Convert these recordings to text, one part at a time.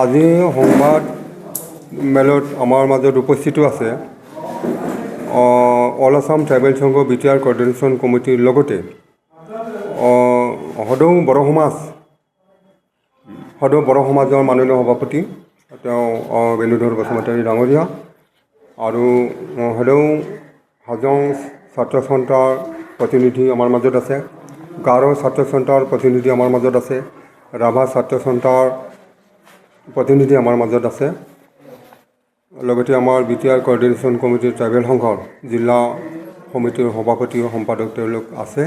আজি সংবাদ মেলত আমাৰ মাজত উপস্থিত আছে অল আসাম ট্ৰাইবেল সংঘ বিটিআৰ কোঅৰ্ডিনেশ্যন কমিটিৰ লগতে সদৌ বড়ো সমাজৰ মাননীয় সভাপতি তেওঁ বেণুধৰ বসুমতাৰী ডাঙৰীয়া আৰু সদৌ হাজং ছাত্ৰ সন্থাৰ প্ৰতিনিধি আমাৰ মাজত আছে, গাৰো ছাত্ৰ সন্থাৰ প্ৰতিনিধি আমাৰ মাজত আছে, ৰাভা ছাত্ৰ সন্থাৰ প্ৰতিনিধি আমাৰ মাজত আছে, লগতে আমাৰ বিটিআৰ কোঅৰ্ডিনেশ্যন কমিটিৰ ট্ৰাইবেল সংঘৰ জিলা সমিতিৰ সভাপতি সম্পাদক তেওঁলোক আছে।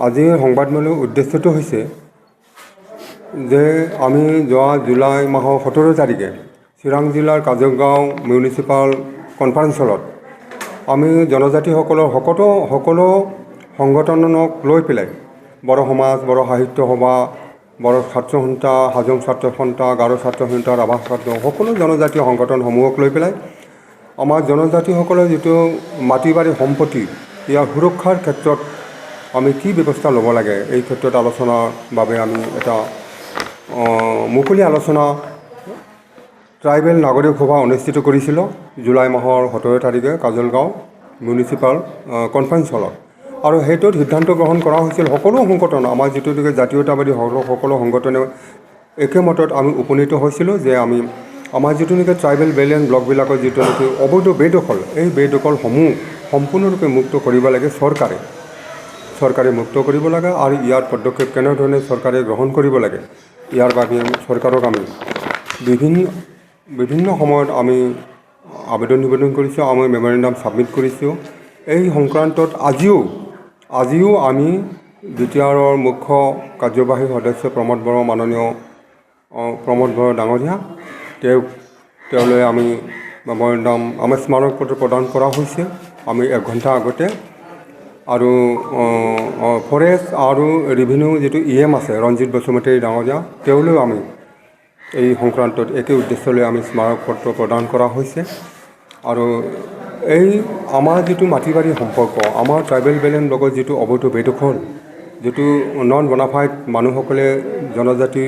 আজিৰ সংবাদমেলৰ উদ্দেশ্যটো হৈছে যে আমি যোৱা জুলাই মাহৰ 17 তাৰিখে চিৰাং জিলাৰ কাজলগাঁও মিউনিচিপাল কনফাৰেন্স হলত আমি জনজাতিসকলৰ সকলো সংগঠনক লৈ পেলাই বড়ো সমাজ, বড়ো সাহিত্য সভা, বড়ো ছাত্ৰ সন্থা, হাজং ছাত্ৰ সন্থা, গাৰো ছাত্ৰ সন্থা, ৰাভা ছাত্ৰ সকলো জনজাতীয় সংগঠনসমূহক লৈ পেলাই আমাৰ জনজাতিসকলৰ যিটো মাটি বাৰী সম্পত্তি ইয়াৰ সুৰক্ষাৰ ক্ষেত্ৰত আমি কি ব্যৱস্থা ল'ব লাগে এই ক্ষেত্ৰত আলোচনাৰ বাবে আমি এটা মুকলি আলোচনা ট্ৰাইবেল নাগৰিক সভা অনুষ্ঠিত কৰিছিলোঁ জুলাই মাহৰ 17 তাৰিখে কাজলগাঁও মিউনিচিপাল কনফাৰেন্স হলত। আৰু সেইটোত সিদ্ধান্ত গ্ৰহণ কৰা হৈছিল সকলো সংগঠন, আমাৰ যিটো জাতীয়তাবাদী সকলো সংগঠনে একেমতত আমি উপনীত হৈছিলোঁ যে আমাৰ যিটো নেকি ট্ৰাইবেল বেলেঞ্চ ব্লকবিলাকৰ যিটো নেকি অবৈধ বেদখল, এই বেদখলসমূহ সম্পূৰ্ণৰূপে মুক্ত কৰিব লাগে চৰকাৰে মুক্ত কৰিব লাগে আৰু ইয়াৰ পদক্ষেপ কেনেধৰণে চৰকাৰে গ্ৰহণ কৰিব লাগে ইয়াৰ বাবে চৰকাৰক আমি বিভিন্ন সময়ত আমি আবেদন নিবেদন কৰিছোঁ, আমি মেমৰেণ্ডাম ছাবমিট কৰিছোঁ। এই সংক্ৰান্তত আজিও আমি বিটিআৰৰ মুখ্য কাৰ্যবাহী সদস্য মাননীয় প্ৰমোদ বড়ো ডাঙৰীয়া তেওঁলৈ আমি মেমৰেণ্ডাম আমাৰ স্মাৰক পত্ৰ প্ৰদান কৰা হৈছে আমি 1 ঘণ্টা আগতে। আৰু ফৰেষ্ট আৰু ৰেভিনিউ যিটো EM আছে ৰঞ্জিত বসুমতাৰী ডাঙৰীয়া তেওঁলৈও আমি এই সংক্ৰান্তত একে উদ্দেশ্য লৈ আমি স্মাৰক পত্ৰ প্ৰদান কৰা হৈছে। আৰু এই আমাৰ যিটো মাটি বাৰী সম্পৰ্ক, আমাৰ ট্ৰাইবেল বেলেঞ্চ ব্লকৰ যিটো অবৈধ বেদখল, যিটো নন বনাফাইড মানুহসকলে জনজাতি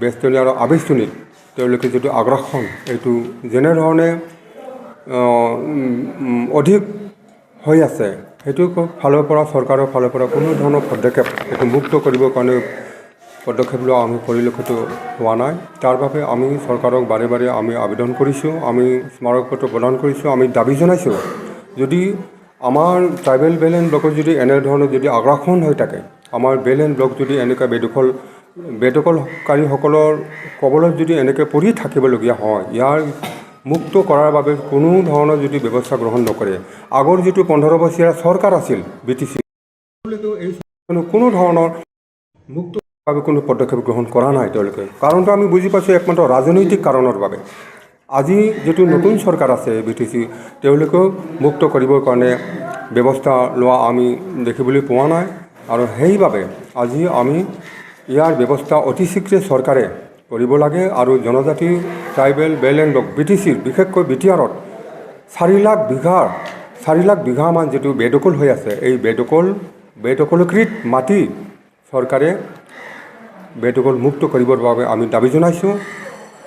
বেষ্টনী আৰু আৱেষ্টনীত তেওঁলোকে যিটো আগ্ৰাসন এইটো যেনেধৰণে অধিক হৈ আছে সেইটো চৰকাৰৰ ফালৰ পৰা কোনো ধৰণৰ পদক্ষেপ এইটো মুক্ত কৰিবৰ কাৰণে পদক্ষেপ লোৱা আমি পৰিলক্ষিত হোৱা নাই। তাৰ বাবে আমি চৰকাৰক বাৰে বাৰে আমি আবেদন কৰিছোঁ, আমি স্মাৰক পত্ৰ প্ৰদান কৰিছোঁ, আমি দাবী জনাইছোঁ যদি আমাৰ ট্ৰাইবেল বেলেঞ্চ ব্লকৰ যদি এনেধৰণৰ যদি আগ্ৰাসন হৈ থাকে, আমাৰ বেলেঞ্চ ব্লক যদি এনেকুৱা বেদখলকাৰীসকলৰ কবলত যদি এনেকৈ পৰি থাকিবলগীয়া হয়, ইয়াৰ মুক্ত কৰাৰ বাবে কোনো ধৰণৰ যদি ব্যৱস্থা গ্ৰহণ নকৰে, আগৰ যিটো 15 বছৰীয়া চৰকাৰ আছিল BTC এই কোনো ধৰণৰ মুক্ত বাবে কোনো পদক্ষেপ গ্ৰহণ কৰা নাই তেওঁলোকে। কাৰণটো আমি বুজি পাইছোঁ একমাত্ৰ ৰাজনৈতিক কাৰণৰ বাবে। আজি যিটো নতুন চৰকাৰ আছে BTC তেওঁলোকেও মুক্ত কৰিবৰ কাৰণে ব্যৱস্থা লোৱা আমি দেখিবলৈ পোৱা নাই। আৰু সেইবাবে আজি আমি ইয়াৰ ব্যৱস্থা অতি শীঘ্ৰে চৰকাৰে কৰিব লাগে। আৰু জনজাতি ট্ৰাইবেল বেলেঞ্চ ব্লক BTCৰ বিশেষকৈ বিটিআৰত 4 লাখ বিঘামান যিটো বেদখল হৈ আছে, এই বেদখলকৃত মাটি চৰকাৰে বেদখল মুক্ত কৰিবৰ বাবে আমি দাবী জনাইছোঁ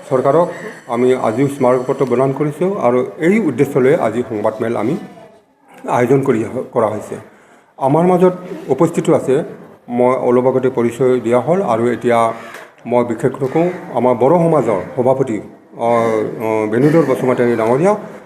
চৰকাৰক। আমি আজিও স্মাৰক পত্ৰ প্ৰদান কৰিছোঁ আৰু এই উদ্দেশ্যলৈ আজি সংবাদমেল আমি আয়োজন কৰা হৈছে। আমাৰ মাজত উপস্থিত আছে, মই অলপ আগতে পৰিচয় দিয়া হ'ল আৰু এতিয়া মই বিশেষকৈ আমাৰ বড়ো সমাজৰ সভাপতি বেণুধৰ বসুমতাৰী ডাঙৰীয়া